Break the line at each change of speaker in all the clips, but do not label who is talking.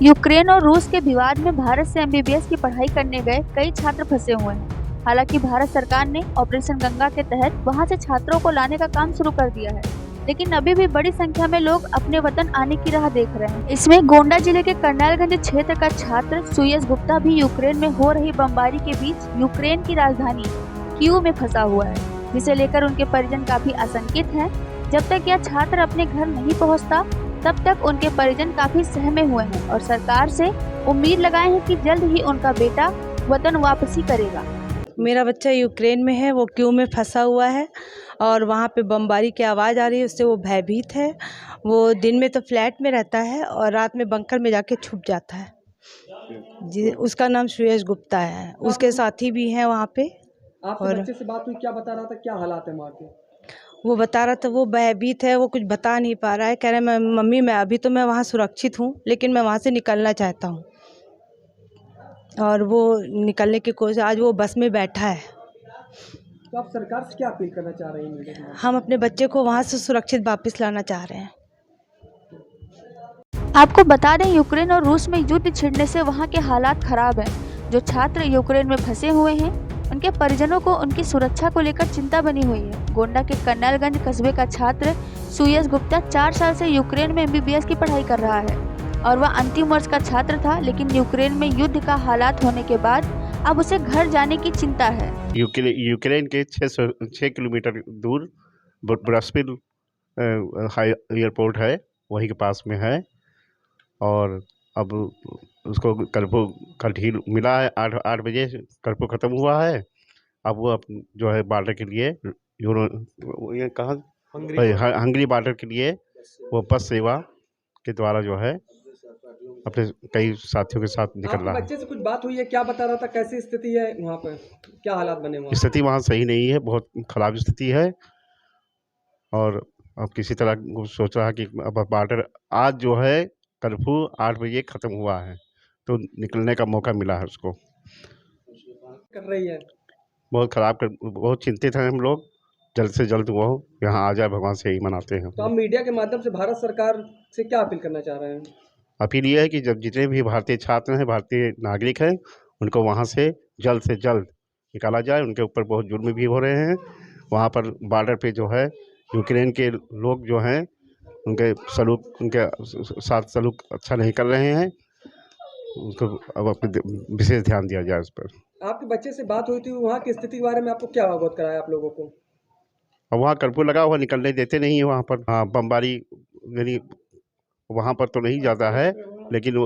Ukraine और रूस के विवाद में भारत से एमबीबीएस की पढ़ाई करने गए कई छात्र फंसे हुए हैं। हालांकि भारत सरकार ने ऑपरेशन गंगा के तहत वहां से छात्रों को लाने का काम शुरू कर दिया है, लेकिन अभी भी बड़ी संख्या में लोग अपने वतन आने की राह देख रहे हैं। इसमें गोंडा जिले के करनैलगंज क्षेत्र का छात्र सुयश गुप्ता भी यूक्रेन में हो रही बमबारी के बीच यूक्रेन की राजधानी कीव में फंसा हुआ है, जिसे लेकर उनके परिजन काफी आशंकित हैं। जब तक यह छात्र अपने घर नहीं पहुंचता, तब तक उनके परिजन काफी सहमे हुए हैं और सरकार से उम्मीद लगाए हैं कि जल्द ही उनका बेटा वतन वापसी करेगा।
मेरा बच्चा यूक्रेन में है, वो कीव में फंसा हुआ है और वहाँ पे बमबारी की आवाज़ आ रही है, उससे वो भयभीत है। वो दिन में तो फ्लैट में रहता है और रात में बंकर में जाके छुप जाता है जी। उसका नाम सुयश गुप्ता है, उसके साथी भी हैं वहाँ पे।
आपके बच्चे से बात हुई, क्या बता रहा था, क्या हालात है वहाँ के?
वो बता रहा था वो भयभीत है, वो कुछ बता नहीं पा रहा है। कह रहा है मम्मी मैं अभी तो मैं वहाँ सुरक्षित हूँ, लेकिन मैं वहाँ से निकलना चाहता हूँ। और वो निकलने की कोशिश, आज वो बस में बैठा है।
तो आप सरकार से क्या अपील करना चाह रहे हैं?
हम अपने बच्चे को वहाँ से सुरक्षित वापस लाना चाह रहे हैं।
आपको बता दें, यूक्रेन और रूस में युद्ध छिड़ने से वहां के हालात खराब हैं। जो छात्र यूक्रेन में फंसे हुए हैं, उनके परिजनों को उनकी सुरक्षा को लेकर चिंता बनी हुई है। गोंडा के करनैलगंज कस्बे का छात्र सुयश गुप्ता 4 साल से यूक्रेन में एमबीबीएस की पढ़ाई कर रहा है और वह अंतिम वर्ष का छात्र था, लेकिन यूक्रेन में युद्ध का हालात होने के बाद अब उसे घर जाने की चिंता है।
यूक्रेन के 6 किलोमीटर दूर ब्रस्पिल एयरपोर्ट है, वहीं के पास में है। और अब उसको कल मिला है 8 बजे कर्फ्यू ख़त्म हुआ है। अब वो जो है बॉर्डर के लिए ये कहाँ हंगरी बॉर्डर के लिए वो बस सेवा के द्वारा जो है अपने कई साथियों के साथ निकल रहा है।
बच्चे से कुछ बात हुई है, क्या बता रहा था, कैसी स्थिति है वहाँ पर, क्या हालात बने हुए?
स्थिति वहाँ सही नहीं है, बहुत खराब स्थिति है। और अब किसी तरह सोच रहा है कि अब बॉर्डर आज जो है कर्फ्यू 8 बजे ख़त्म हुआ है, तो निकलने का मौका मिला है उसको।
कर रही है
बहुत चिंतित हैं हम लोग। जल्द से जल्द वो यहाँ आ जाए, भगवान से यही मनाते हैं।
तो हम मीडिया के माध्यम से भारत सरकार से क्या अपील करना चाह रहे हैं?
अपील ये है कि जब जितने भी भारतीय छात्र हैं, भारतीय नागरिक हैं, उनको वहाँ से जल्द निकाला जाए। उनके ऊपर बहुत जुर्म भी हो रहे हैं। वहाँ पर बॉर्डर पे जो है यूक्रेन के लोग जो हैं, उनके साथ सलूक अच्छा नहीं कर रहे हैं। उनको अब विशेष ध्यान दिया जाए उस पर।
आपके बच्चे से बात हुई थी, वहाँ की स्थिति के बारे में आपको क्या अवगत कराया आप लोगों को?
अब वहाँ कर्फ्यू लगा हुआ, निकलने देते नहीं है वहाँ पर। हाँ, बमबारी यानी वहाँ पर तो नहीं ज़्यादा है, लेकिन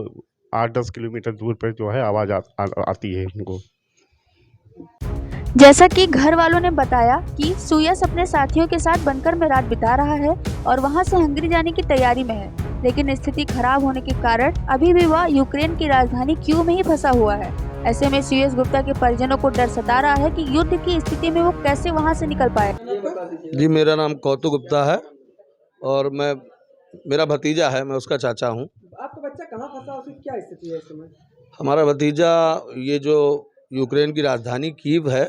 8-10 किलोमीटर दूर पर जो है आवाज़ आती है उनको।
जैसा कि घर वालों ने बताया कि सुयश अपने साथियों के साथ बंकर में रात बिता रहा है और वहां से हंगरी जाने की तैयारी में है, लेकिन स्थिति खराब होने के कारण अभी भी वह यूक्रेन की राजधानी कीव में ही फंसा हुआ है। ऐसे में सुयश गुप्ता के परिजनों को डर सता रहा है कि युद्ध की स्थिति में वो कैसे वहां से निकल पाए।
जी, मेरा नाम कौतुक गुप्ता है और मेरा भतीजा है, मैं उसका चाचा हूँ।
आपका बच्चा कहाँ फंसा, उसकी क्या स्थिति है इस समय?
हमारा भतीजा ये जो यूक्रेन की राजधानी कीव है,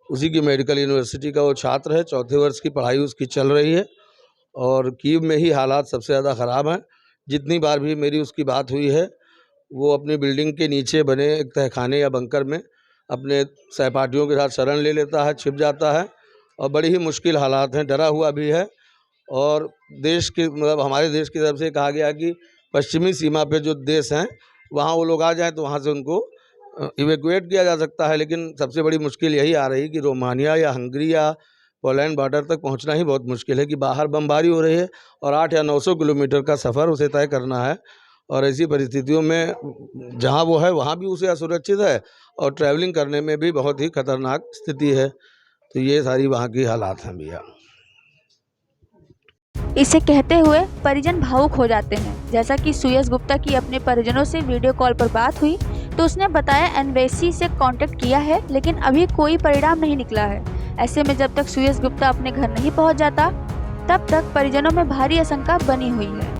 उसी की मेडिकल यूनिवर्सिटी का वो छात्र है। 4थे वर्ष की पढ़ाई उसकी चल रही है और कीव में ही हालात सबसे ज़्यादा ख़राब हैं। जितनी बार भी मेरी उसकी बात हुई है, वो अपनी बिल्डिंग के नीचे बने एक तहखाने या बंकर में अपने सहपाठियों के साथ शरण ले लेता है, छिप जाता है और बड़ी ही मुश्किल हालात हैं, डरा हुआ भी है। और देश के हमारे देश की तरफ से कहा गया कि पश्चिमी सीमा पे जो देश हैं, वहाँ वो लोग आ जाएं तो वहाँ से उनको इवैक्यूएट किया जा सकता है, लेकिन सबसे बड़ी मुश्किल यही आ रही कि रोमानिया या हंगरी या पोलैंड बॉर्डर तक पहुंचना ही बहुत मुश्किल है कि बाहर बमबारी हो रही है और 8 या 900 किलोमीटर का सफ़र उसे तय करना है। और ऐसी परिस्थितियों में जहां वो है वहां भी उसे असुरक्षित है और ट्रैवलिंग करने में भी बहुत ही खतरनाक स्थिति है। तो ये सारी वहाँ की हालात हैं भैया।
इसे कहते हुए परिजन भावुक हो जाते हैं। जैसा कि सुयश गुप्ता की अपने परिजनों से वीडियो कॉल पर बात हुई तो उसने बताया एम्बेसी से कांटेक्ट किया है, लेकिन अभी कोई परिणाम नहीं निकला है। ऐसे में जब तक सुयश गुप्ता अपने घर नहीं पहुंच जाता, तब तक परिजनों में भारी आशंका बनी हुई है।